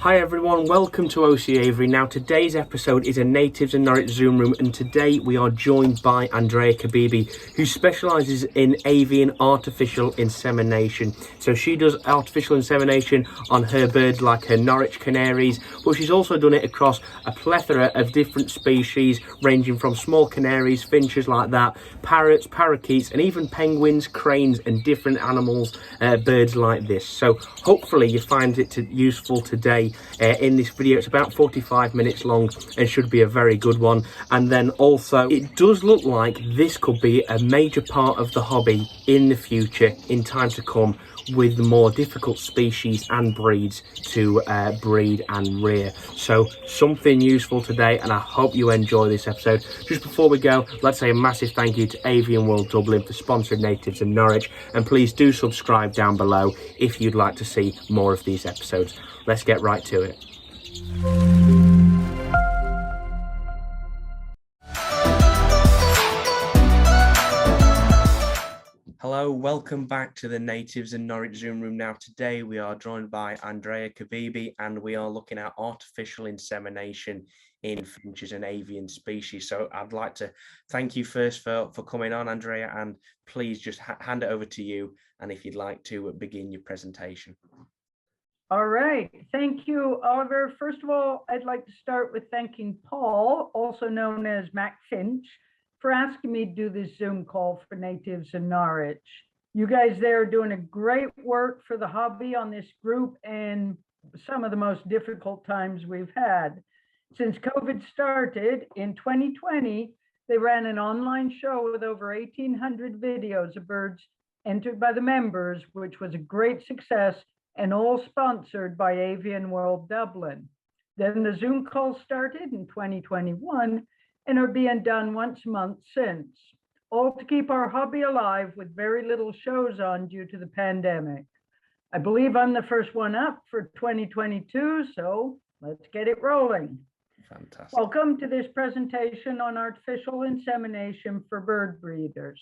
Hi everyone, welcome to OC Avery. Now today's episode is a Natives in Norwich Zoom room, and today we are joined by Andrea Cabibi, who specialises in avian artificial insemination. So she does artificial insemination on her birds like her Norwich canaries, but she's also done it across a plethora of different species, ranging from small canaries, finches like that, parrots, parakeets, and even penguins, cranes, and different animals, birds like this. So hopefully you find it useful today. In this video, it's about 45 minutes long and should be a very good one. And then also, it does look like this could be a major part of the hobby in the future, in time to come, with the more difficult species and breeds to breed and rear. So something useful today, and I hope you enjoy this episode. Just before we go, let's say a massive thank you to Avian World Dublin for sponsoring Natives in Norwich, and please do subscribe down below if you'd like to see more of these episodes. Let's get right to it. Hello, welcome back to the Natives in Norwich Zoom room. Now today we are joined by Andrea Cabibi, and we are looking at artificial insemination in finches and avian species. So I'd like to thank you first for coming on, Andrea, and please just hand it over to you, and if you'd like to begin your presentation. All right. Thank you, Oliver. First of all, I'd like to start with thanking Paul, also known as Mac Finch, for asking me to do this Zoom call for Natives in Norwich. You guys there are doing a great work for the hobby on this group and some of the most difficult times we've had. Since COVID started in 2020, they ran an online show with over 1,800 videos of birds entered by the members, which was a great success, and all sponsored by Avian World Dublin. Then the Zoom calls started in 2021 and are being done once a month since, all to keep our hobby alive with very little shows on due to the pandemic. I believe I'm the first one up for 2022, so let's get it rolling. Fantastic. Welcome to this presentation on artificial insemination for bird breeders.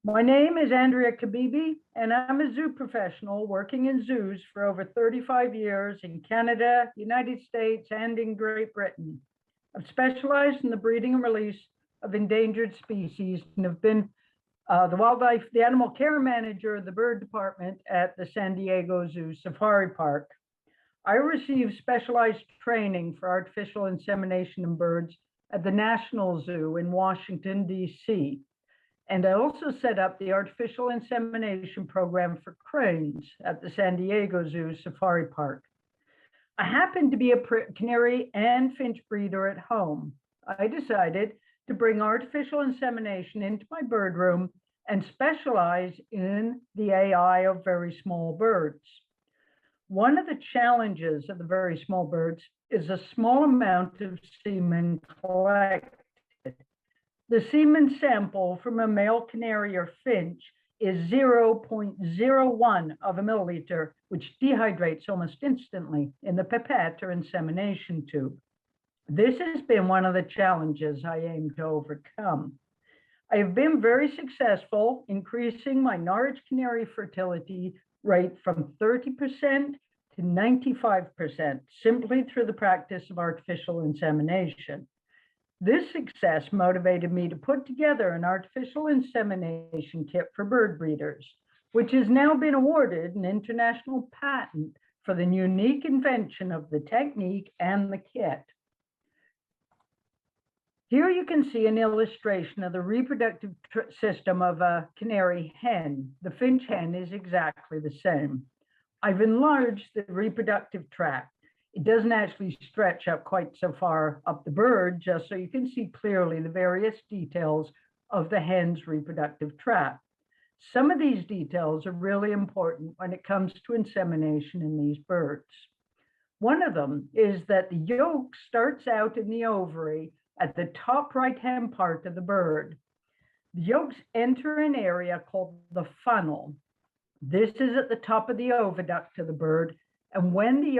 My name is Andrea Cabibi, and I'm a zoo professional working in zoos for over 35 years in Canada, United States, and in Great Britain. I've specialized in the breeding and release of endangered species and have been the animal care manager of the bird department at the San Diego Zoo Safari Park. I received specialized training for artificial insemination in birds at the National Zoo in Washington, D.C. And I also set up the artificial insemination program for cranes at the San Diego Zoo Safari Park. I happen to be a canary and finch breeder at home. I decided to bring artificial insemination into my bird room and specialize in the AI of very small birds. One of the challenges of the very small birds is a small amount of semen collected. The semen sample from a male canary or finch is 0.01 of a milliliter, which dehydrates almost instantly in the pipette or insemination tube. This has been one of the challenges I aim to overcome. I have been very successful increasing my Norwich canary fertility rate from 30% to 95% simply through the practice of artificial insemination. This success motivated me to put together an artificial insemination kit for bird breeders, which has now been awarded an international patent for the unique invention of the technique and the kit. Here you can see an illustration of the reproductive system of a canary hen. The finch hen is exactly the same. I've enlarged the reproductive tract. It doesn't actually stretch up quite so far up the bird, just so you can see clearly the various details of the hen's reproductive tract. Some of these details are really important when it comes to insemination in these birds. One of them is that the yolk starts out in the ovary at the top right-hand part of the bird. The yolks enter an area called the funnel. This is at the top of the oviduct of the bird. And when the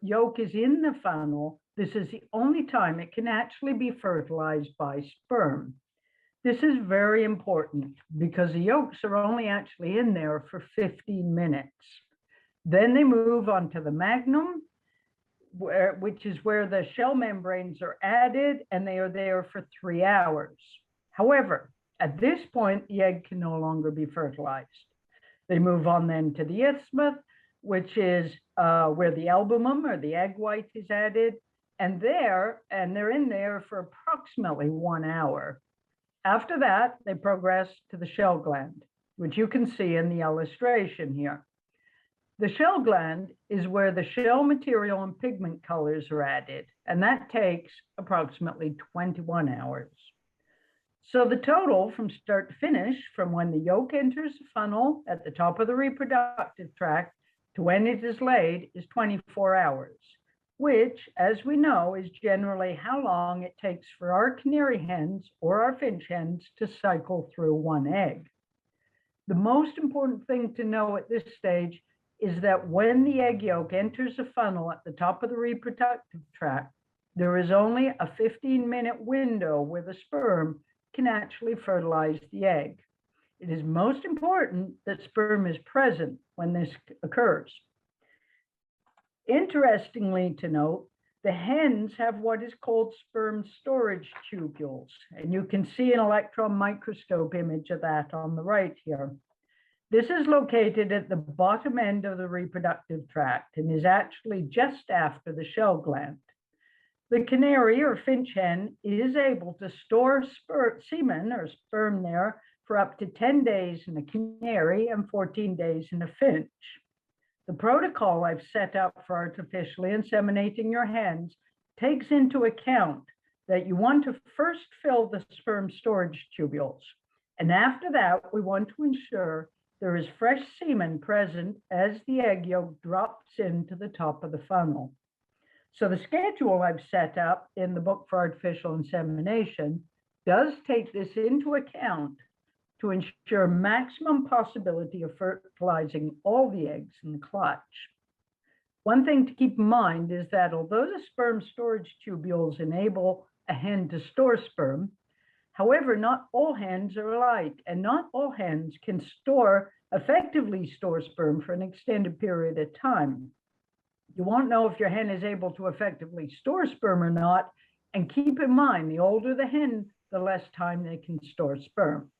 yolk is in the funnel, this is the only time it can actually be fertilized by sperm. This is very important because the yolks are only actually in there for 15 minutes. Then they move on to the magnum, which is where the shell membranes are added, and they are there for 3 hours. However, at this point, the egg can no longer be fertilized. They move on then to the isthmus, which is where the albumen or the egg white is added, and they're in there for approximately 1 hour. After that, they progress to the shell gland, which you can see in the illustration here. The shell gland is where the shell material and pigment colors are added, and that takes approximately 21 hours. So the total from start to finish, from when the yolk enters the funnel at the top of the reproductive tract to when it is laid, is 24 hours, which, as we know, is generally how long it takes for our canary hens or our finch hens to cycle through one egg. The most important thing to know at this stage is that when the egg yolk enters the funnel at the top of the reproductive tract, there is only a 15-minute window where the sperm can actually fertilize the egg. It is most important that sperm is present when this occurs. Interestingly to note, the hens have what is called sperm storage tubules, and you can see an electron microscope image of that on the right here. This is located at the bottom end of the reproductive tract and is actually just after the shell gland. The canary or finch hen is able to store semen or sperm there for up to 10 days in a canary and 14 days in a finch. The protocol I've set up for artificially inseminating your hens takes into account that you want to first fill the sperm storage tubules. And after that, we want to ensure there is fresh semen present as the egg yolk drops into the top of the funnel. So the schedule I've set up in the book for artificial insemination does take this into account to ensure maximum possibility of fertilizing all the eggs in the clutch. One thing to keep in mind is that although the sperm storage tubules enable a hen to store sperm, however, not all hens are alike, and not all hens can effectively store sperm for an extended period of time. You won't know if your hen is able to effectively store sperm or not, and keep in mind, the older the hen, the less time they can store sperm.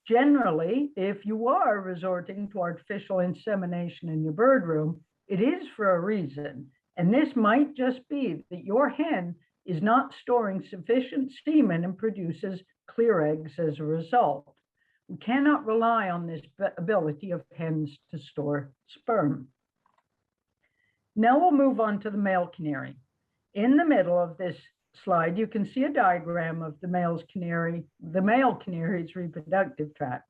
Generally, if you are resorting to artificial insemination in your bird room, it is for a reason, and this might just be that your hen is not storing sufficient semen and produces clear eggs as a result. We cannot rely on this ability of hens to store sperm. Now we'll move on to the male canary. In the middle of this slide, you can see a diagram of the male canary's reproductive tract.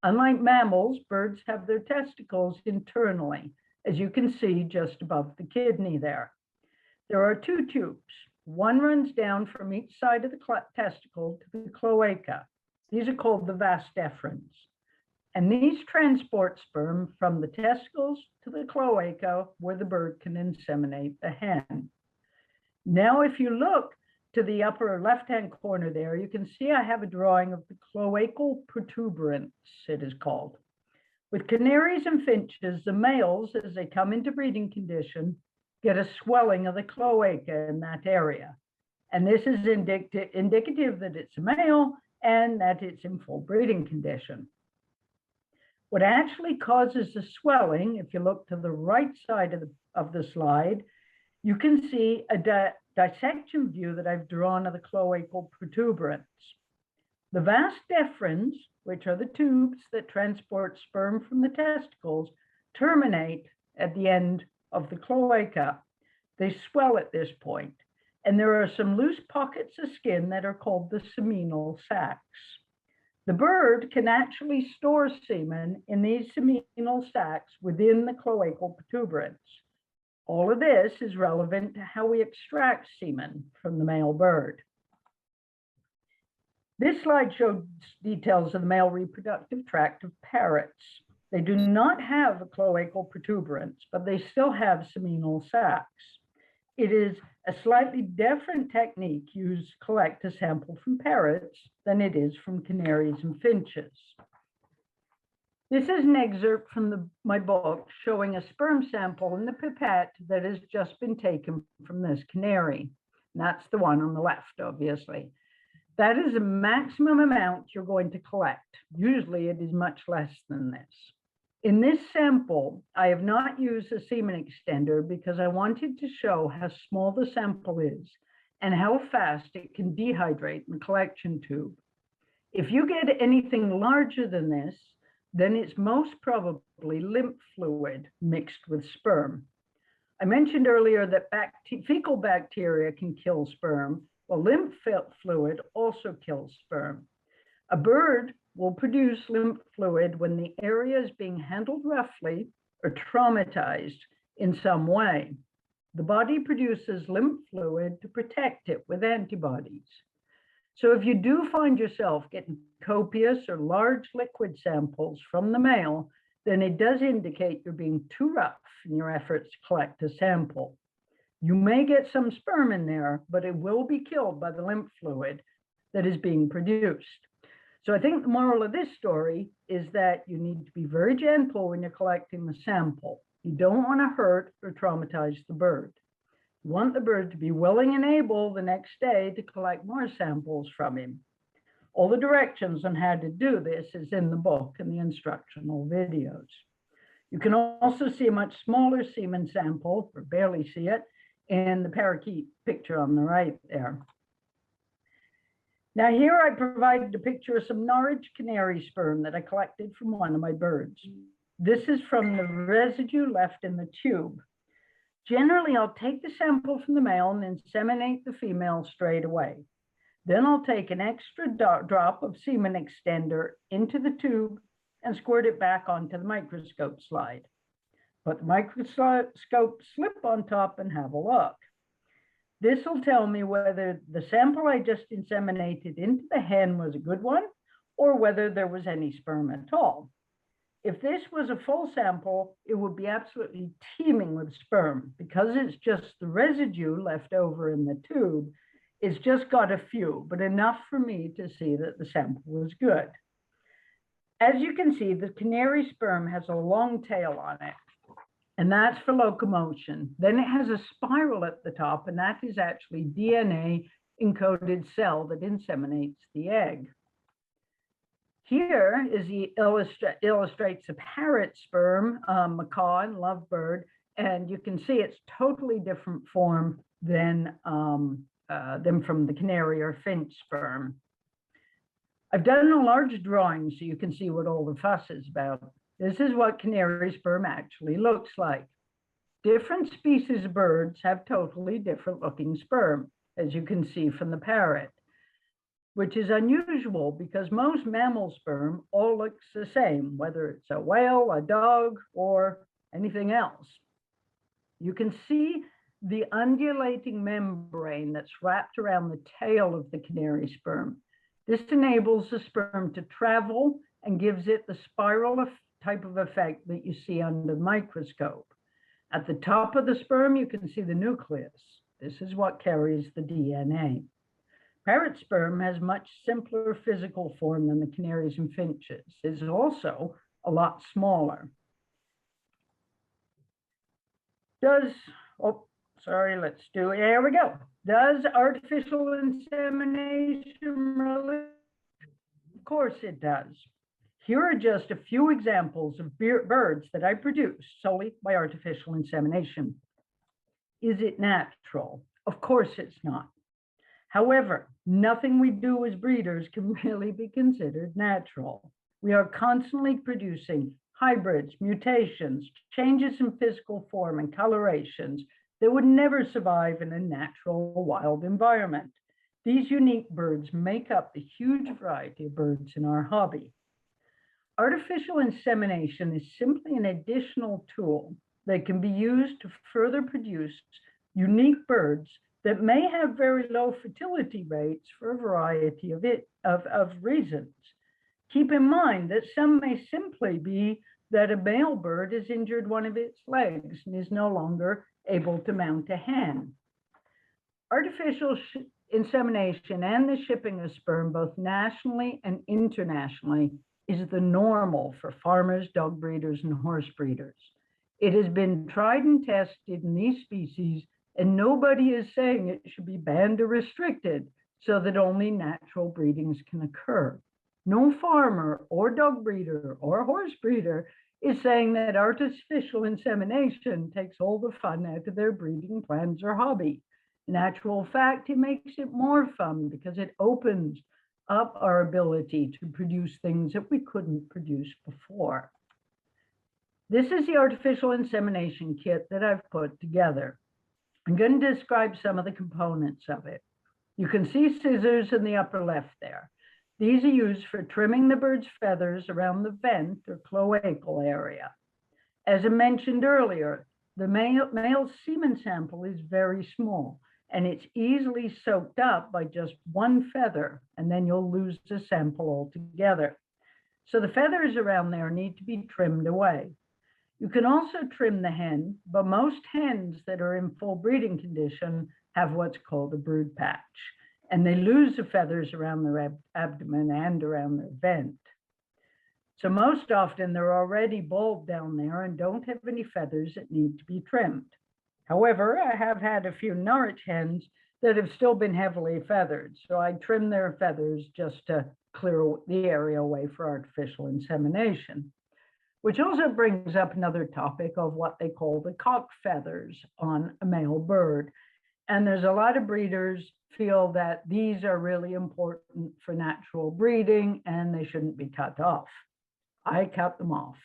Unlike mammals, birds have their testicles internally, as you can see just above the kidney there. There are two tubes. One runs down from each side of the testicle to the cloaca. These are called the vas deferens. And these transport sperm from the testicles to the cloaca where the bird can inseminate the hen. Now, if you look to the upper left-hand corner there, you can see I have a drawing of the cloacal protuberance, it is called. With canaries and finches, the males, as they come into breeding condition, get a swelling of the cloaca in that area. And this is indicative that it's a male and that it's in full breeding condition. What actually causes the swelling, if you look to the right side of the slide, you can see a dissection view that I've drawn of the cloacal protuberance. The vas deferens, which are the tubes that transport sperm from the testicles, terminate at the end of the cloaca. They swell at this point, and there are some loose pockets of skin that are called the seminal sacs. The bird can actually store semen in these seminal sacs within the cloacal protuberance. All of this is relevant to how we extract semen from the male bird. This slide shows details of the male reproductive tract of parrots. They do not have a cloacal protuberance, but they still have seminal sacs. It is a slightly different technique used to collect a sample from parrots than it is from canaries and finches. This is an excerpt from my book showing a sperm sample in the pipette that has just been taken from this canary. And that's the one on the left, obviously. That is a maximum amount you're going to collect. Usually it is much less than this. In this sample, I have not used a semen extender because I wanted to show how small the sample is and how fast it can dehydrate in the collection tube. If you get anything larger than this, then it's most probably lymph fluid mixed with sperm. I mentioned earlier that fecal bacteria can kill sperm. Well, lymph fluid also kills sperm. A bird will produce lymph fluid when the area is being handled roughly or traumatized in some way. The body produces lymph fluid to protect it with antibodies. So if you do find yourself getting copious or large liquid samples from the male, then it does indicate you're being too rough in your efforts to collect a sample. You may get some sperm in there, but it will be killed by the lymph fluid that is being produced. So I think the moral of this story is that you need to be very gentle when you're collecting the sample. You don't want to hurt or traumatize the bird. You want the bird to be willing and able the next day to collect more samples from him. All the directions on how to do this is in the book and the instructional videos. You can also see a much smaller semen sample, or barely see it, in the parakeet picture on the right there. Now here I provided a picture of some Norwich canary sperm that I collected from one of my birds. This is from the residue left in the tube. Generally, I'll take the sample from the male and inseminate the female straight away. Then I'll take an extra drop of semen extender into the tube and squirt it back onto the microscope slide. Put the microscope slip on top and have a look. This will tell me whether the sample I just inseminated into the hen was a good one or whether there was any sperm at all. If this was a full sample, it would be absolutely teeming with sperm. Because it's just the residue left over in the tube, it's just got a few, but enough for me to see that the sample was good. As you can see, the canary sperm has a long tail on it, and that's for locomotion. Then it has a spiral at the top, and that is actually DNA encoded cell that inseminates the egg. Here is the illustrates a parrot sperm, macaw and lovebird, and you can see it's totally different form than from the canary or finch sperm. I've done a large drawing so you can see what all the fuss is about. This is what canary sperm actually looks like. Different species of birds have totally different looking sperm, as you can see from the parrot, which is unusual because most mammal sperm all looks the same, whether it's a whale, a dog, or anything else. You can see the undulating membrane that's wrapped around the tail of the canary sperm. This enables the sperm to travel and gives it the spiral type of effect that you see under the microscope. At the top of the sperm, you can see the nucleus. This is what carries the DNA. Parrot sperm has much simpler physical form than the canaries and finches. It's also a lot smaller. There we go. Does artificial insemination really? Of course it does. Here are just a few examples of birds that I produced solely by artificial insemination. Is it natural? Of course it's not. However, nothing we do as breeders can really be considered natural. We are constantly producing hybrids, mutations, changes in physical form and colorations that would never survive in a natural wild environment. These unique birds make up the huge variety of birds in our hobby. Artificial insemination is simply an additional tool that can be used to further produce unique birds that may have very low fertility rates for a variety of reasons. Keep in mind that some may simply be that a male bird has injured one of its legs and is no longer able to mount a hen. Artificial insemination and the shipping of sperm, both nationally and internationally, is the normal for farmers, dog breeders, and horse breeders. It has been tried and tested in these species, and nobody is saying it should be banned or restricted so that only natural breedings can occur. No farmer or dog breeder or horse breeder is saying that artificial insemination takes all the fun out of their breeding plans or hobby. In actual fact, it makes it more fun because it opens up our ability to produce things that we couldn't produce before. This is the artificial insemination kit that I've put together. I'm going to describe some of the components of it. You can see scissors in the upper left there. These are used for trimming the bird's feathers around the vent or cloacal area. As I mentioned earlier, the male semen sample is very small, and it's easily soaked up by just one feather, and then you'll lose the sample altogether. So the feathers around there need to be trimmed away. You can also trim the hen, but most hens that are in full breeding condition have what's called a brood patch, and they lose the feathers around their abdomen and around their vent. So most often they're already bald down there and don't have any feathers that need to be trimmed. However, I have had a few Norwich hens that have still been heavily feathered, so I trim their feathers just to clear the area away for artificial insemination. Which also brings up another topic of what they call the cock feathers on a male bird. And there's a lot of breeders feel that these are really important for natural breeding and they shouldn't be cut off. I cut them off.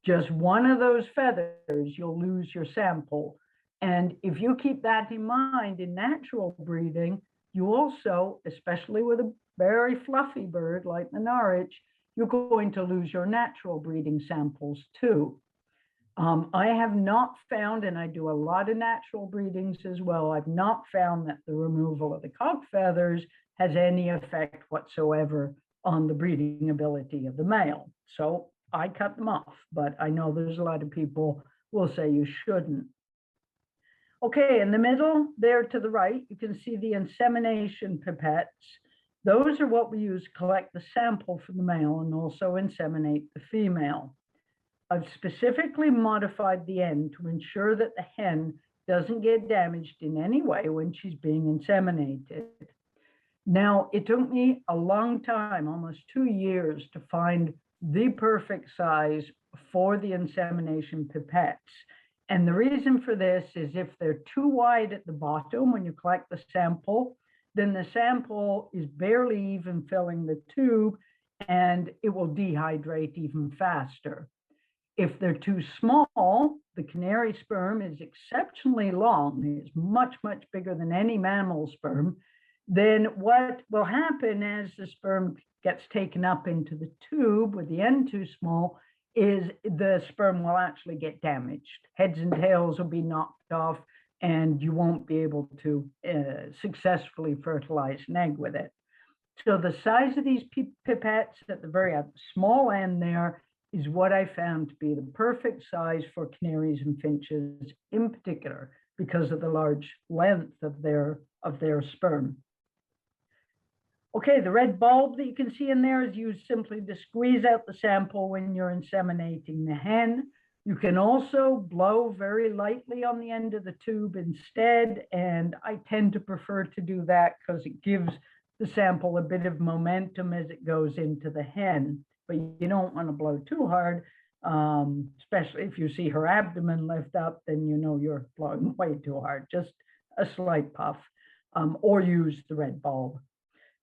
Just one of those feathers, you'll lose your sample. And if you keep that in mind in natural breeding, you also, especially with a very fluffy bird like the Norwich, you're going to lose your natural breeding samples too. I have not found, and I do a lot of natural breedings as well, I've not found that the removal of the cock feathers has any effect whatsoever on the breeding ability of the male. So I cut them off, but I know there's a lot of people who will say you shouldn't. Okay, in the middle there to the right, you can see the insemination pipettes. Those are what we use to collect the sample from the male and also inseminate the female. I've specifically modified the end to ensure that the hen doesn't get damaged in any way when she's being inseminated. Now, it took me a long time, almost 2 years, to find the perfect size for the insemination pipettes. And the reason for this is if they're too wide at the bottom when you collect the sample, then the sample is barely even filling the tube and it will dehydrate even faster. If they're too small, the canary sperm is exceptionally long. It's much, much bigger than any mammal sperm. Then what will happen as the sperm gets taken up into the tube with the end too small is the sperm will actually get damaged. Heads and tails will be knocked off and you won't be able to successfully fertilize an egg with it. So the size of these pipettes at the very small end there is what I found to be the perfect size for canaries and finches in particular because of the large length of their sperm. Okay, the red bulb that you can see in there is used simply to squeeze out the sample when you're inseminating the hen. You can also blow very lightly on the end of the tube instead, and I tend to prefer to do that because it gives the sample a bit of momentum as it goes into the hen. But you don't want to blow too hard, especially if you see her abdomen lift up, then you know you're blowing way too hard, just a slight puff, or use the red bulb.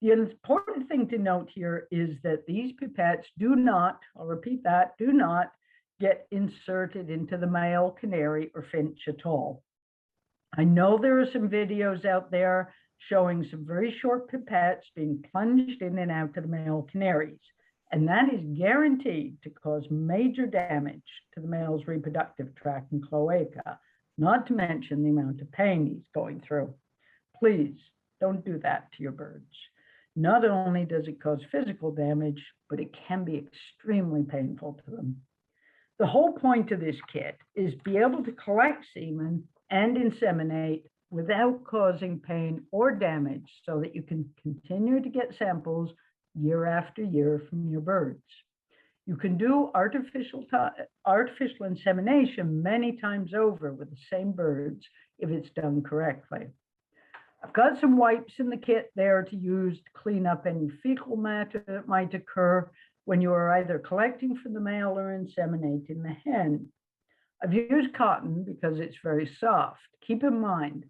The important thing to note here is that these pipettes do not, I'll repeat that, do not get inserted into the male canary or finch at all. I know there are some videos out there showing some very short pipettes being plunged in and out of the male canaries, and that is guaranteed to cause major damage to the male's reproductive tract and cloaca, not to mention the amount of pain he's going through. Please don't do that to your birds. Not only does it cause physical damage, but it can be extremely painful to them. The whole point of this kit is be able to collect semen and inseminate without causing pain or damage so that you can continue to get samples year after year from your birds. You can do artificial insemination many times over with the same birds if it's done correctly. I've got some wipes in the kit there to use to clean up any fecal matter that might occur when you are either collecting from the male or inseminating the hen. I've used cotton because it's very soft. Keep in mind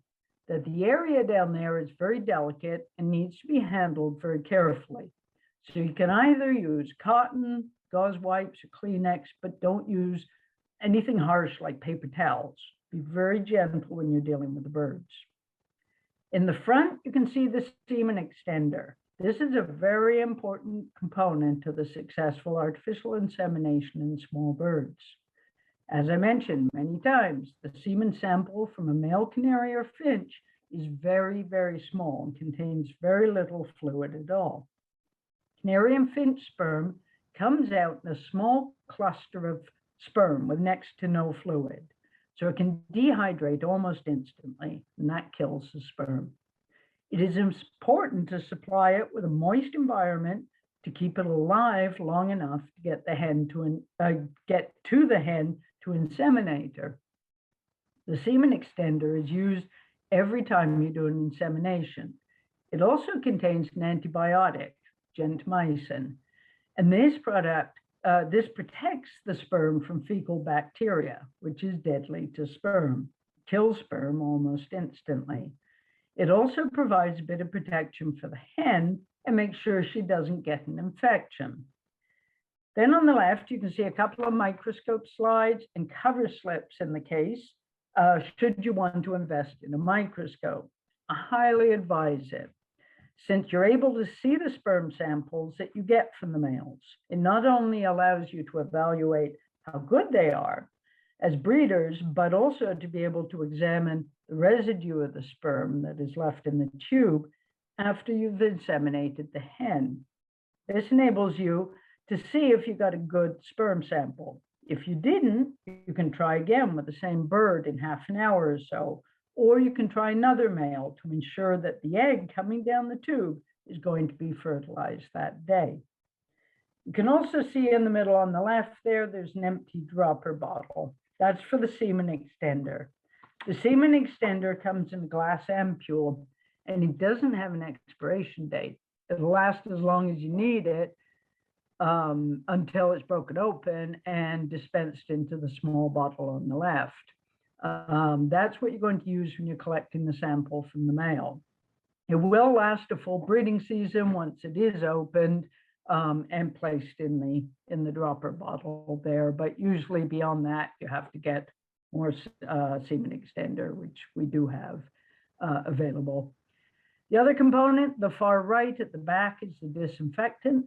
that the area down there is very delicate and needs to be handled very carefully. So you can either use cotton, gauze wipes, or Kleenex, but don't use anything harsh like paper towels. Be very gentle when you're dealing with the birds. In the front, you can see the semen extender. This is a very important component to the successful artificial insemination in small birds. As I mentioned many times, the semen sample from a male canary or finch is very, very small and contains very little fluid at all. Canary and finch sperm comes out in a small cluster of sperm with next to no fluid. So it can dehydrate almost instantly, and that kills the sperm. It is important to supply it with a moist environment to keep it alive long enough to get the hen to the hen to inseminate her. The semen extender is used every time you do an insemination. It also contains an antibiotic, gentamicin, and this protects the sperm from fecal bacteria, which is deadly to sperm, kills sperm almost instantly. It also provides a bit of protection for the hen and makes sure she doesn't get an infection. Then on the left, you can see a couple of microscope slides and cover slips in the case, should you want to invest in a microscope. I highly advise it, since you're able to see the sperm samples that you get from the males. It not only allows you to evaluate how good they are as breeders, but also to be able to examine the residue of the sperm that is left in the tube after you've inseminated the hen. This enables you to see if you got a good sperm sample. If you didn't, you can try again with the same bird in half an hour or so, or you can try another male to ensure that the egg coming down the tube is going to be fertilized that day. You can also see in the middle on the left there, there's an empty dropper bottle. That's for the semen extender. The semen extender comes in a glass ampule, and it doesn't have an expiration date. It'll last as long as you need it until it's broken open and dispensed into the small bottle on the left. That's what you're going to use when you're collecting the sample from the male. It will last a full breeding season once it is opened and placed in the dropper bottle there. But usually beyond that, you have to get more semen extender, which we do have available. The other component, the far right at the back, is the disinfectant.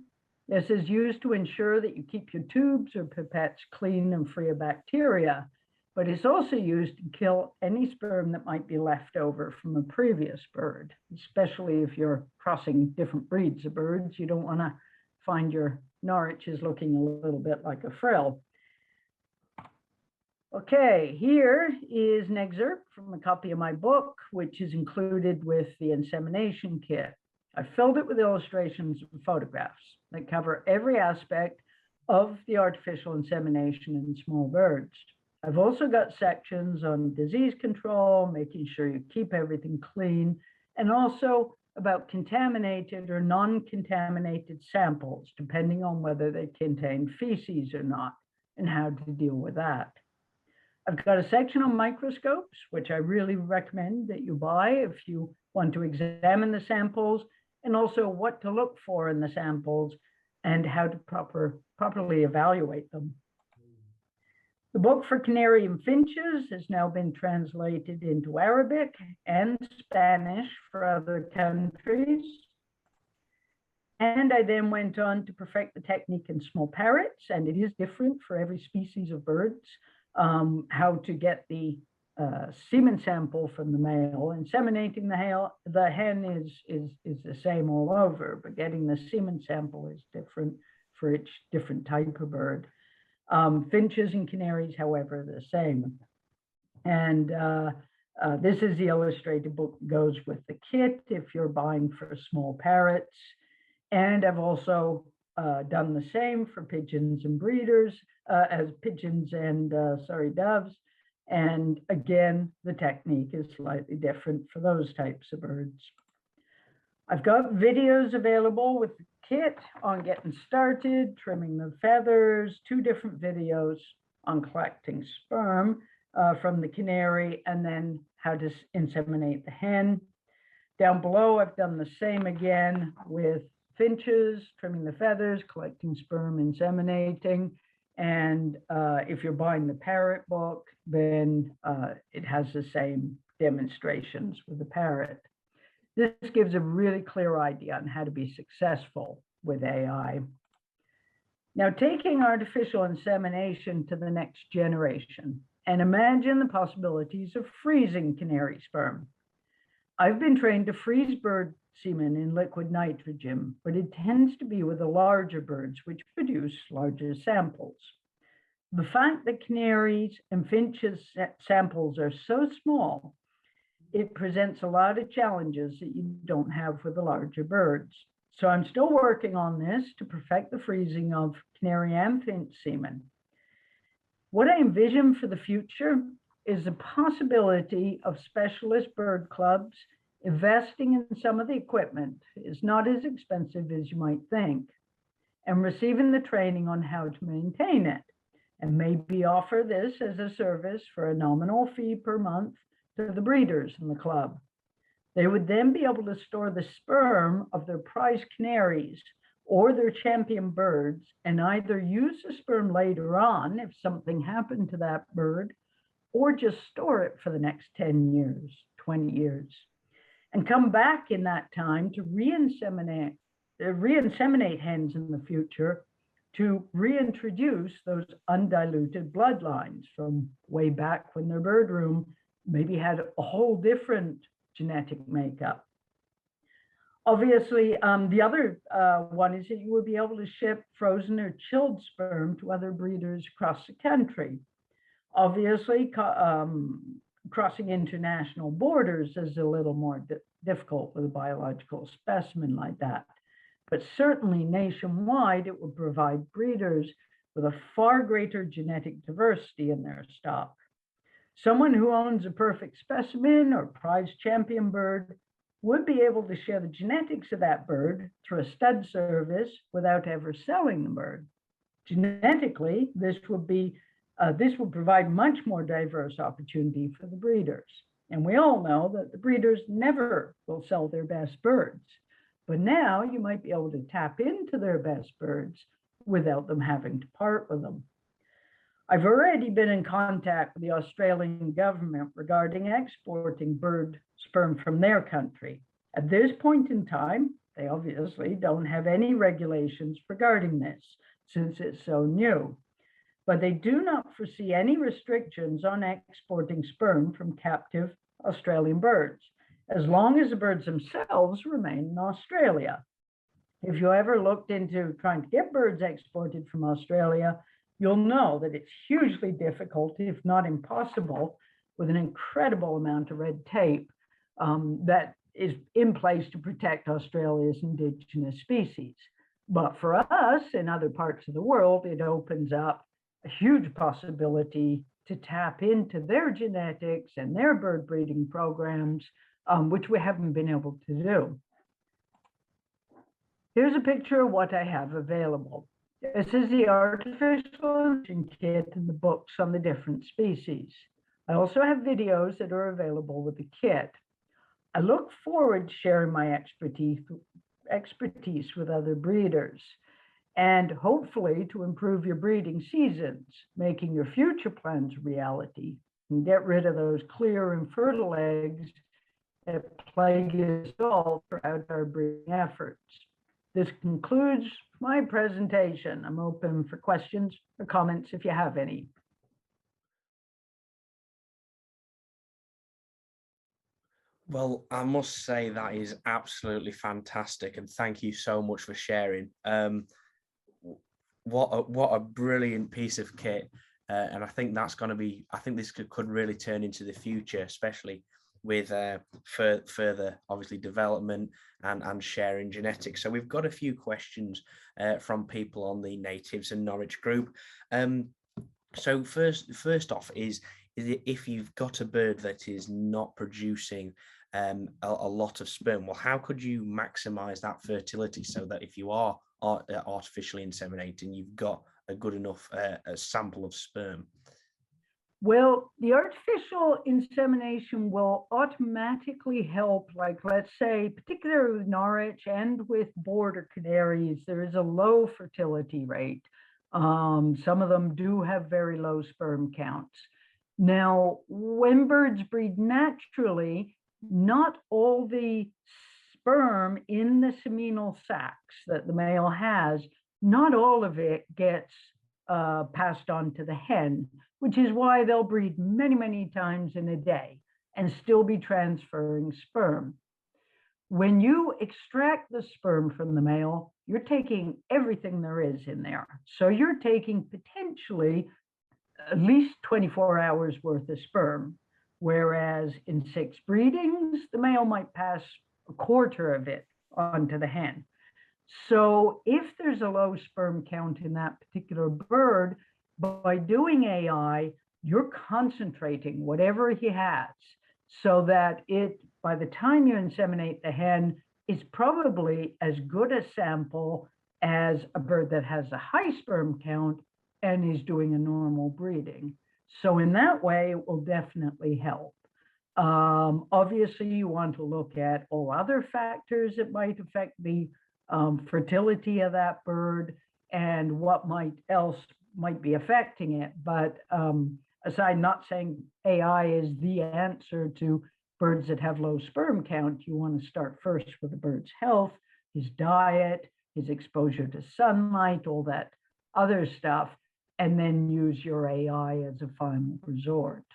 This is used to ensure that you keep your tubes or pipettes clean and free of bacteria, but it's also used to kill any sperm that might be left over from a previous bird, especially if you're crossing different breeds of birds. You don't want to find your Norwiches looking a little bit like a frill. Okay, here is an excerpt from a copy of my book, which is included with the insemination kit. I filled it with illustrations and photographs that cover every aspect of the artificial insemination in small birds. I've also got sections on disease control, making sure you keep everything clean, and also about contaminated or non-contaminated samples, depending on whether they contain feces or not, and how to deal with that. I've got a section on microscopes, which I really recommend that you buy if you want to examine the samples, and also what to look for in the samples and how to properly evaluate them. The book for canary and finches has now been translated into Arabic and Spanish for other countries. And I then went on to perfect the technique in small parrots, and it is different for every species of birds, how to get the semen sample from the male. Inseminating the hen is the same all over, but getting the semen sample is different for each different type of bird. Finches and canaries, however, are the same. And this is the illustrated book that goes with the kit if you're buying for small parrots. And I've also done the same for pigeons and breeders, as pigeons and, doves. And again, the technique is slightly different for those types of birds. I've got videos available with the kit on getting started, trimming the feathers, 2 different videos on collecting sperm from the canary, and then how to inseminate the hen. Down below, I've done the same again with finches, trimming the feathers, collecting sperm, inseminating. And if you're buying the parrot book, then it has the same demonstrations with the parrot. This gives a really clear idea on how to be successful with AI. Now, taking artificial insemination to the next generation, and imagine the possibilities of freezing canary sperm. I've been trained to freeze bird semen in liquid nitrogen, but it tends to be with the larger birds, which produce larger samples. The fact that canaries and finches samples are so small, it presents a lot of challenges that you don't have with the larger birds. So I'm still working on this to perfect the freezing of canary and finch semen. What I envision for the future is the possibility of specialist bird clubs investing in some of the equipment. Is not as expensive as you might think, and receiving the training on how to maintain it, and maybe offer this as a service for a nominal fee per month to the breeders in the club. They would then be able to store the sperm of their prize canaries or their champion birds and either use the sperm later on if something happened to that bird, or just store it for the next 10 years, 20 years, and come back in that time to re-inseminate hens in the future to reintroduce those undiluted bloodlines from way back when their bird room maybe had a whole different genetic makeup. Obviously, the other one is that you would be able to ship frozen or chilled sperm to other breeders across the country. Obviously, crossing international borders is a little more difficult with a biological specimen like that. But certainly nationwide, it would provide breeders with a far greater genetic diversity in their stock. Someone who owns a perfect specimen or prize champion bird would be able to share the genetics of that bird through a stud service without ever selling the bird. Genetically, this would provide much more diverse opportunity for the breeders. And we all know that the breeders never will sell their best birds. But now you might be able to tap into their best birds without them having to part with them. I've already been in contact with the Australian government regarding exporting bird sperm from their country. At this point in time, they obviously don't have any regulations regarding this since it's so new. But they do not foresee any restrictions on exporting sperm from captive Australian birds, as long as the birds themselves remain in Australia. If you ever looked into trying to get birds exported from Australia, you'll know that it's hugely difficult, if not impossible, with an incredible amount of red tape that is in place to protect Australia's indigenous species. But for us in other parts of the world, it opens up a huge possibility to tap into their genetics and their bird breeding programs, which we haven't been able to do. Here's a picture of what I have available. This is the artificial kit and the books on the different species. I also have videos that are available with the kit. I look forward to sharing my expertise with other breeders, and hopefully to improve your breeding seasons, making your future plans a reality, and get rid of those clear and fertile eggs that plague us all throughout our breeding efforts. This concludes my presentation. I'm open for questions or comments if you have any. Well, I must say that is absolutely fantastic, and thank you so much for sharing. What a brilliant piece of kit, and I think that's going to be. I think this could really turn into the future, especially with further, obviously, development and sharing genetics. So we've got a few questions from people on the Natives and Norwich group. So first off is if you've got a bird that is not producing a lot of sperm, well, how could you maximize that fertility so that if you are artificially inseminating, you've got a good enough a sample of sperm? Well, the artificial insemination will automatically help, like, let's say, particularly with Norwich and with border canaries, there is a low fertility rate. Some of them do have very low sperm counts. Now, when birds breed naturally, not all the sperm in the seminal sacs that the male has, not all of it gets passed on to the hen, which is why they'll breed many, many times in a day and still be transferring sperm. When you extract the sperm from the male, you're taking everything there is in there. So you're taking potentially at least 24 hours worth of sperm, whereas in 6 breedings, the male might pass a quarter of it on to the hen. So if there's a low sperm count in that particular bird, by doing AI, you're concentrating whatever he has so that it, by the time you inseminate the hen, is probably as good a sample as a bird that has a high sperm count and is doing a normal breeding. So in that way, it will definitely help. Obviously, you want to look at all other factors that might affect the fertility of that bird and what else might be affecting it. But aside, not saying AI is the answer to birds that have low sperm count, you want to start first with the bird's health, his diet, his exposure to sunlight, all that other stuff, and then use your AI as a final resort.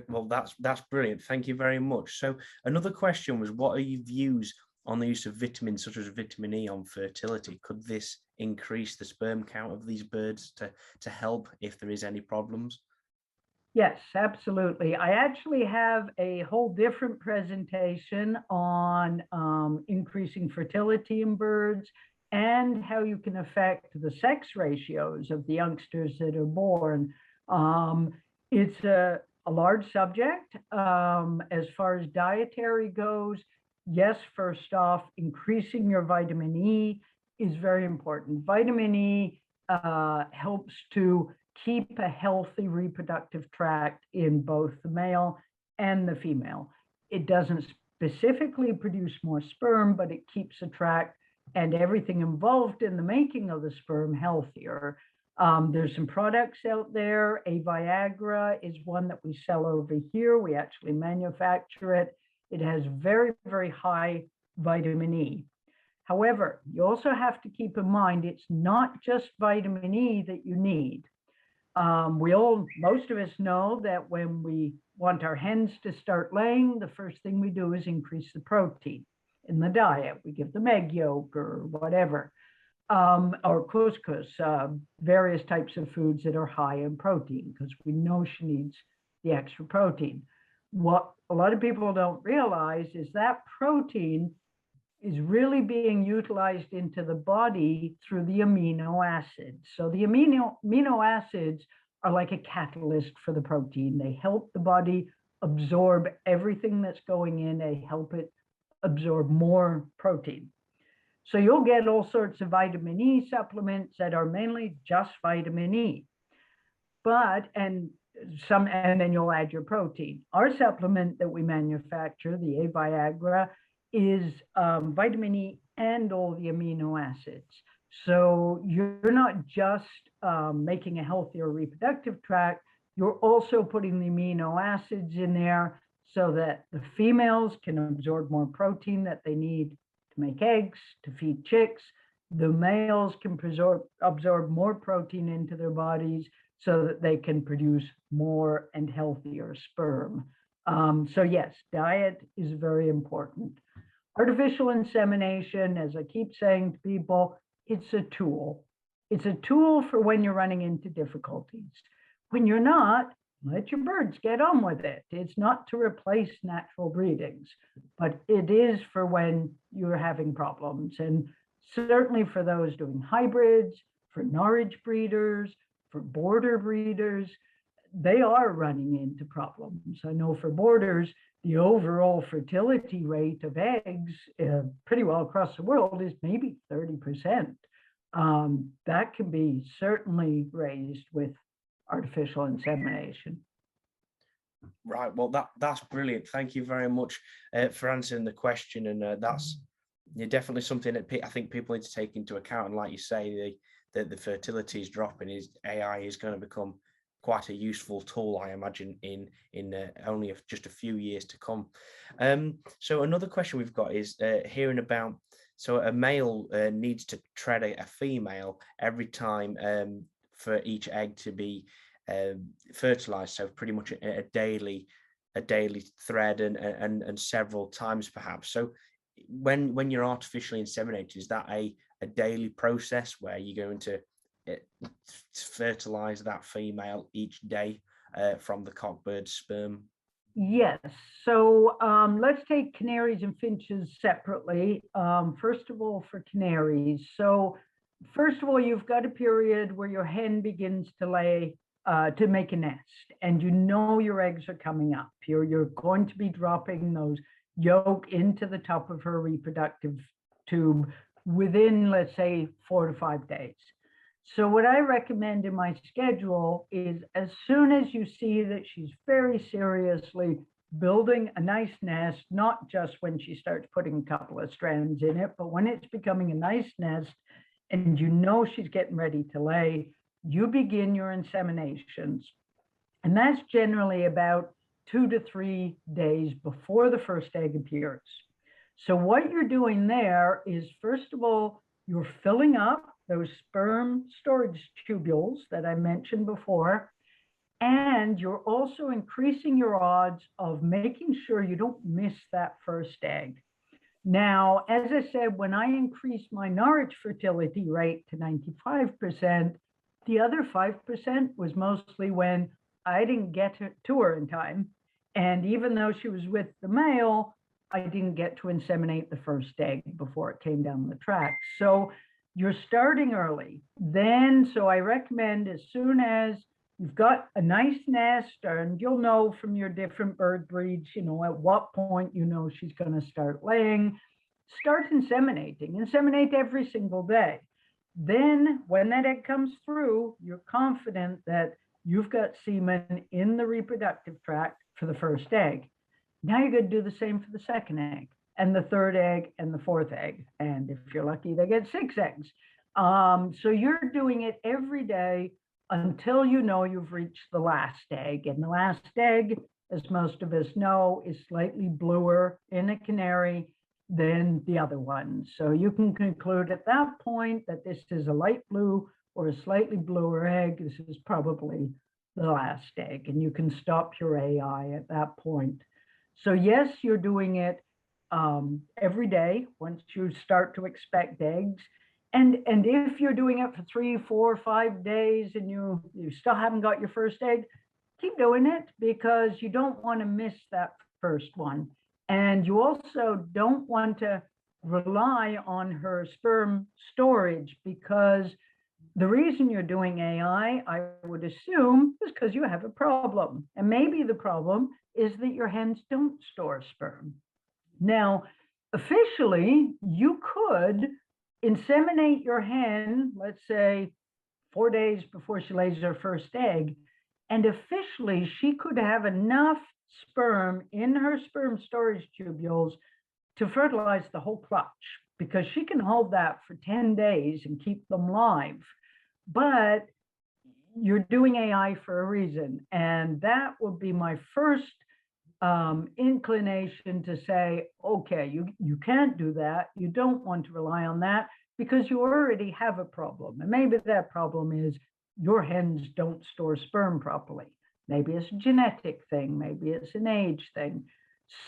Well, that's brilliant. Thank you very much. So another question was, what are your views on the use of vitamins such as vitamin E on fertility? Could this increase the sperm count of these birds to help if there is any problems? Yes, absolutely. I actually have a whole different presentation on increasing fertility in birds and how you can affect the sex ratios of the youngsters that are born. It's a large subject. As far as dietary goes, yes, first off, increasing your vitamin E is very important. Vitamin E helps to keep a healthy reproductive tract in both the male and the female. It doesn't specifically produce more sperm, but it keeps the tract and everything involved in the making of the sperm healthier. There's some products out there. A Viagra is one that we sell over here. We actually manufacture it. It has very, very high vitamin E. However, you also have to keep in mind, it's not just vitamin E that you need. Most of us know that when we want our hens to start laying, the first thing we do is increase the protein in the diet. We give them egg yolk or whatever, or couscous, various types of foods that are high in protein, because we know she needs the extra protein. What a lot of people don't realize is that protein is really being utilized into the body through the amino acids. So the amino acids are like a catalyst for the protein. They help the body absorb everything that's going in. They help it absorb more protein. So you'll get all sorts of vitamin E supplements that are mainly just vitamin E. And then you'll add your protein. Our supplement that we manufacture, the Viagra, is vitamin E and all the amino acids. So you're not just making a healthier reproductive tract, you're also putting the amino acids in there so that the females can absorb more protein that they need to make eggs, to feed chicks. The males can absorb more protein into their bodies so that they can produce more and healthier sperm. So yes, diet is very important. Artificial insemination, as I keep saying to people, it's a tool. It's a tool for when you're running into difficulties. When you're not, let your birds get on with it. It's not to replace natural breedings, but it is for when you're having problems. And certainly for those doing hybrids, for Norwich breeders, for border breeders, they are running into problems. I know for boarders, the overall fertility rate of eggs pretty well across the world is maybe 30%. That can be certainly raised with artificial insemination. Right. Well, that's brilliant. Thank you very much for answering the question. And that's definitely something that I think people need to take into account. And like you say, the fertility is dropping. AI is going to become quite a useful tool, I imagine, in only just a few years to come. So another question we've got is hearing about. So a male needs to tread a female every time for each egg to be fertilized, so pretty much a daily thread and several times perhaps. So when you're artificially inseminated, is that a daily process where you're going to fertilize that female each day from the cockbird's sperm? Yes. So let's take canaries and finches separately. First of all, for canaries. So first of all, you've got a period where your hen begins to lay, to make a nest, and you know your eggs are coming up. You're going to be dropping those yolk into the top of her reproductive tube within, let's say, 4 to 5 days. So what I recommend in my schedule is as soon as you see that she's very seriously building a nice nest, not just when she starts putting a couple of strands in it, but when it's becoming a nice nest and you know she's getting ready to lay, you begin your inseminations. And that's generally about 2 to 3 days before the first egg appears. So what you're doing there is, first of all, you're filling up those sperm storage tubules that I mentioned before, and you're also increasing your odds of making sure you don't miss that first egg. Now, as I said, when I increased my Norwich fertility rate to 95%, the other 5% was mostly when I didn't get to her in time. And even though she was with the male, I didn't get to inseminate the first egg before it came down the track. So you're starting early. Then, so I recommend as soon as you've got a nice nest, and you'll know from your different bird breeds, you know, at what point you know she's going to start laying, start inseminating. Inseminate every single day. Then when that egg comes through, you're confident that you've got semen in the reproductive tract for the first egg. Now you're going to do the same for the second egg, and the third egg, and the fourth egg. And if you're lucky, they get 6 eggs. So you're doing it every day until you know you've reached the last egg. And the last egg, as most of us know, is slightly bluer in a canary than the other ones. So you can conclude at that point that this is a light blue or a slightly bluer egg. This is probably the last egg, and you can stop your AI at that point. So yes, you're doing it every day once you start to expect eggs. And if you're doing it for 3, 4, 5 days and you still haven't got your first egg, keep doing it, because you don't want to miss that first one. And you also don't want to rely on her sperm storage, because the reason you're doing AI, I would assume, is because you have a problem. And maybe the problem is that your hens don't store sperm. Now, officially, you could inseminate your hen, let's say 4 days before she lays her first egg, and officially she could have enough sperm in her sperm storage tubules to fertilize the whole clutch, because she can hold that for 10 days and keep them live. But you're doing AI for a reason, and that would be my first inclination to say, okay, you can't do that. You don't want to rely on that, because you already have a problem. And maybe that problem is your hens don't store sperm properly. Maybe it's a genetic thing. Maybe it's an age thing.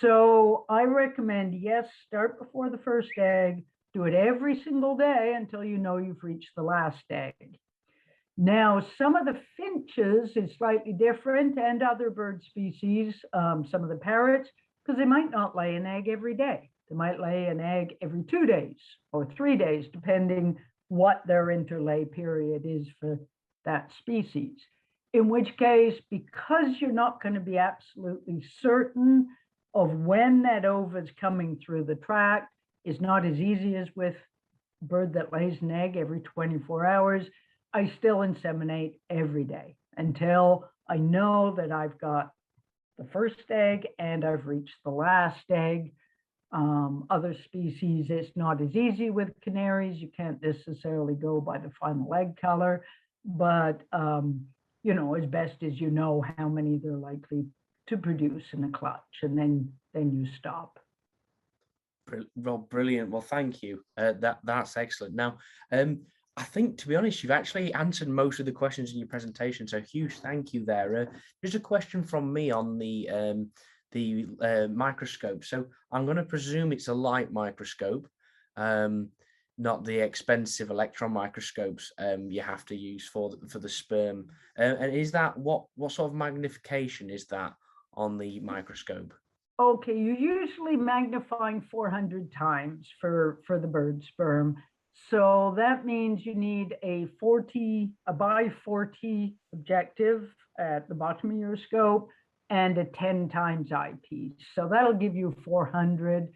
So I recommend, yes, start before the first egg. Do it every single day until you know you've reached the last egg. Now, some of the finches is slightly different, and other bird species, some of the parrots, because they might not lay an egg every day. They might lay an egg every 2 days or 3 days, depending what their interlay period is for that species. In which case, because you're not going to be absolutely certain of when that ova is coming through the tract, is not as easy as with a bird that lays an egg every 24 hours. I still inseminate every day until I know that I've got the first egg and I've reached the last egg. Other species, it's not as easy with canaries. You can't necessarily go by the final egg color, but as best as you know how many they're likely to produce in a clutch, and then you stop. Well, brilliant. Well, thank you. That's excellent. Now, I think, to be honest, you've actually answered most of the questions in your presentation, so huge thank you there. Just a question from me on the microscope. So I'm going to presume it's a light microscope, not the expensive electron microscopes you have to use for the sperm. And is that what sort of magnification is that on the microscope? Okay, you're usually magnifying 400 times for the bird sperm. So that means you need a by 40 objective at the bottom of your scope and a 10 times eyepiece. So that'll give you 400.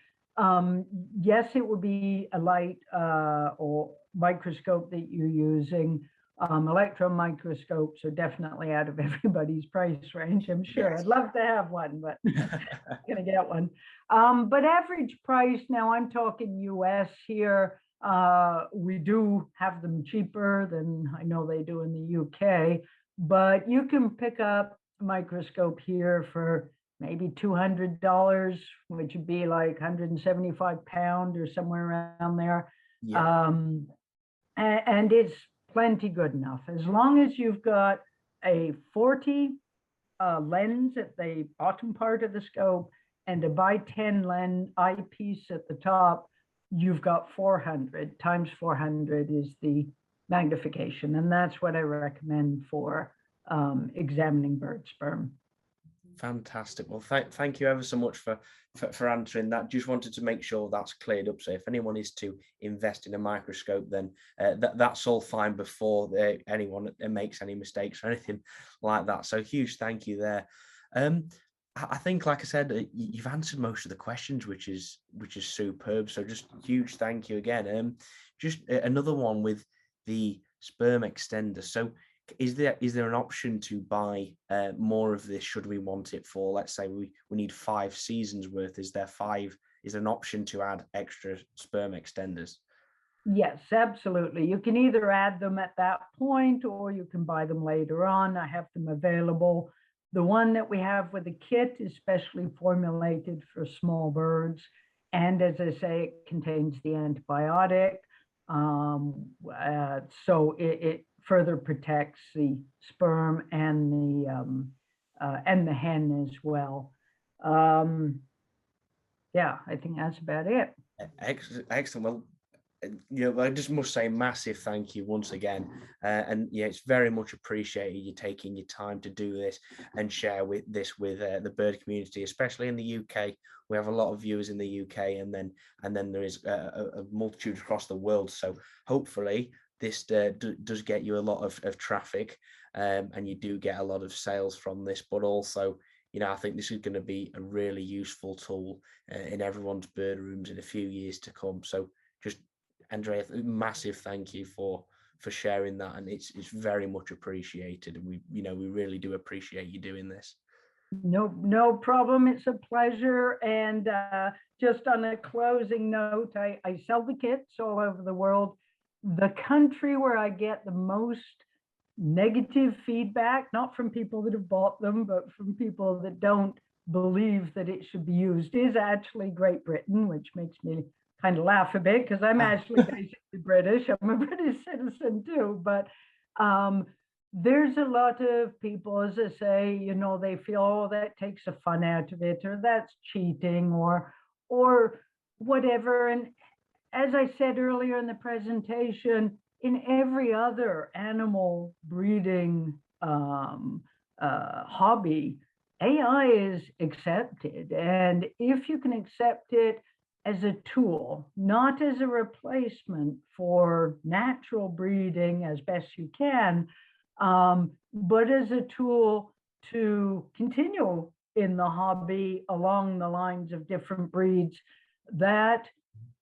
Yes, it would be a light or microscope that you're using. Electron microscopes are definitely out of everybody's price range, I'm sure. Yes. I'd love to have one, but gonna get one. But average price, now I'm talking US here. We do have them cheaper than I know they do in the UK, but you can pick up a microscope here for maybe $200, which would be like 175 pounds or somewhere around there. Yeah. And it's plenty good enough. As long as you've got a 40 lens at the bottom part of the scope and a by 10 lens eyepiece at the top, you've got 400. Times 400 is the magnification. And that's what I recommend for examining bird sperm. Fantastic. Well, thank you ever so much for answering that. Just wanted to make sure that's cleared up. So if anyone is to invest in a microscope, then that's all fine before anyone makes any mistakes or anything like that. So huge thank you there. I think, like I said, you've answered most of the questions, which is superb. So just huge thank you again. Just another one with the sperm extender. So is there an option to buy more of this should we want it for, let's say we need 5 seasons worth? Is there an option to add extra sperm extenders? Yes, absolutely. You can either add them at that point or you can buy them later on. I have them available. The one that we have with the kit is specially formulated for small birds. And as I say, it contains the antibiotic. So it further protects the sperm and the hen as well. Yeah, I think that's about it. Excellent. Well, I just must say massive thank you once again, and yeah, it's very much appreciated you taking your time to do this and share with the bird community, especially in the UK. We have a lot of viewers in the UK, and then there is a multitude across the world. So hopefully this does get you a lot of traffic, and you do get a lot of sales from this. But also, I think this is going to be a really useful tool in everyone's bird rooms in a few years to come. So just, Andrea, massive thank you for sharing that, and it's very much appreciated, and we really do appreciate you doing this. No problem. It's a pleasure. And just on a closing note, I sell the kits all over the world. The country where I get the most negative feedback, not from people that have bought them, but from people that don't believe that it should be used, is actually Great Britain, which makes me kind of laugh a bit because I'm actually basically British. I'm a British citizen too, but there's a lot of people, as I say, they feel, oh, that takes the fun out of it, or that's cheating, or whatever. And as I said earlier in the presentation, in every other animal breeding hobby, AI is accepted. And if you can accept it as a tool, not as a replacement for natural breeding as best you can, but as a tool to continue in the hobby along the lines of different breeds, that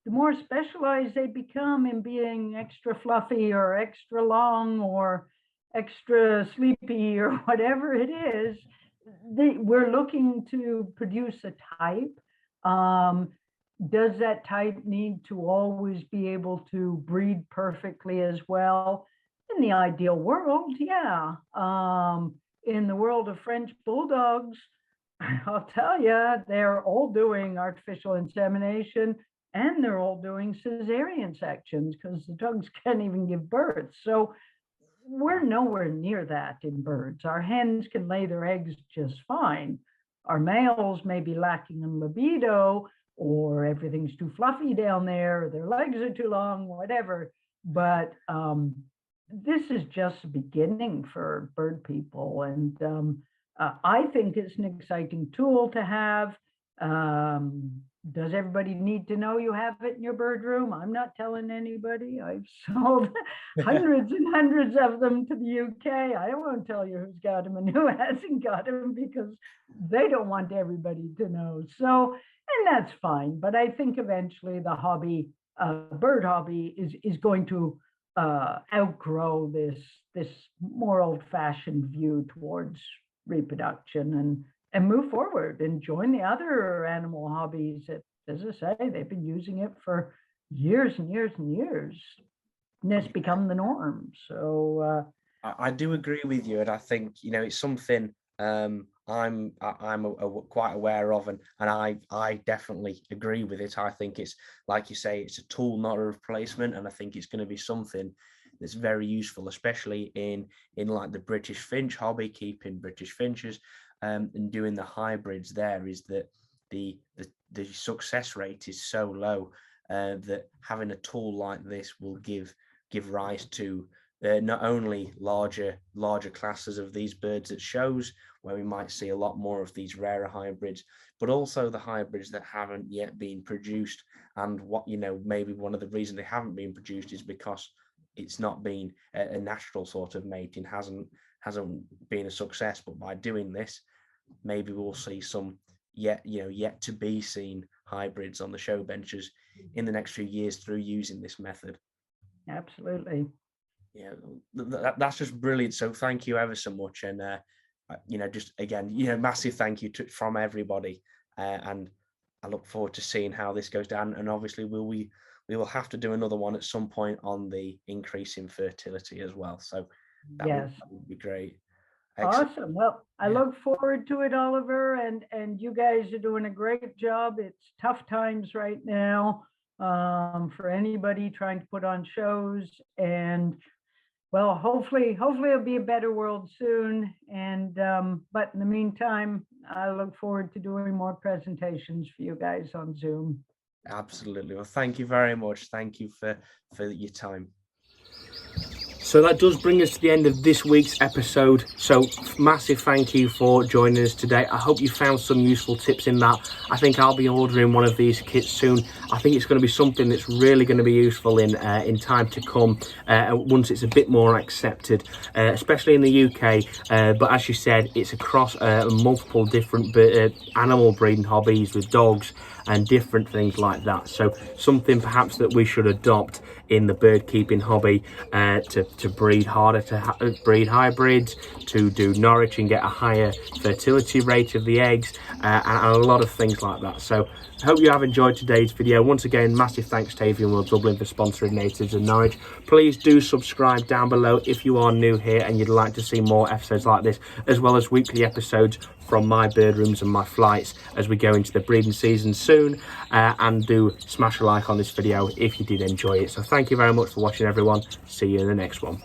the more specialized they become in being extra fluffy or extra long or extra sleepy or whatever it is, we're looking to produce a type. Does that type need to always be able to breed perfectly as well? In the ideal world, yeah. In the world of French bulldogs, I'll tell you, they're all doing artificial insemination and they're all doing cesarean sections because the dogs can't even give birth. So we're nowhere near that in birds. Our hens can lay their eggs just fine. Our males may be lacking in libido, or everything's too fluffy down there, or their legs are too long, whatever. But this is just the beginning for bird people. And I think it's an exciting tool to have. Does everybody need to know you have it in your bird room? I'm not telling anybody. I've sold hundreds and hundreds of them to the UK. I won't tell you who's got them and who hasn't got them because they don't want everybody to know. So, and that's fine. But I think eventually the hobby, bird hobby, is going to outgrow this more old-fashioned view towards reproduction and move forward and join the other animal hobbies that, as I say, they've been using it for years and years and years. And it's become the norm. So I do agree with you, and I think it's something I'm quite aware of, and I definitely agree with it. I think it's, like you say, it's a tool, not a replacement, and I think it's going to be something that's very useful, especially in like the British finch hobby, keeping British finches. And doing the hybrids there, is that the success rate is so low that having a tool like this will give rise to not only larger classes of these birds at shows, where we might see a lot more of these rarer hybrids, but also the hybrids that haven't yet been produced. And what maybe one of the reasons they haven't been produced is because it's not been a natural sort of mating, hasn't been a success. But by doing this, maybe we'll see some yet to be seen hybrids on the show benches in the next few years through using this method. Absolutely. Yeah, that's just brilliant. So thank you ever so much. And just again, massive thank you from everybody. And I look forward to seeing how this goes down. And obviously we will have to do another one at some point on the increase in fertility as well. So that would be great. Excellent. Awesome. Well, I look forward to it, Oliver, and you guys are doing a great job. It's tough times right now for anybody trying to put on shows, and well, hopefully it'll be a better world soon. And but in the meantime, I look forward to doing more presentations for you guys on Zoom. Absolutely. Well, thank you very much. Thank you for your time. So that does bring us to the end of this week's episode. So massive thank you for joining us today. I hope you found some useful tips in that. I think I'll be ordering one of these kits soon. I think it's going to be something that's really going to be useful in time to come once it's a bit more accepted, especially in the UK. But as you said, it's across multiple different animal breeding hobbies with dogs and different things like that. So something perhaps that we should adopt in the bird keeping hobby to breed harder, to breed hybrids, to do Norwich and get a higher fertility rate of the eggs, and a lot of things like that. So I hope you have enjoyed today's video. Once again, massive thanks to Avian World Dublin for sponsoring Natives in Norwich. Please do subscribe down below if you are new here and you'd like to see more episodes like this, as well as weekly episodes from my bird rooms and my flights as we go into the breeding season soon. And do smash a like on this video if you did enjoy it. So thank you very much for watching, everyone. See you in the next one.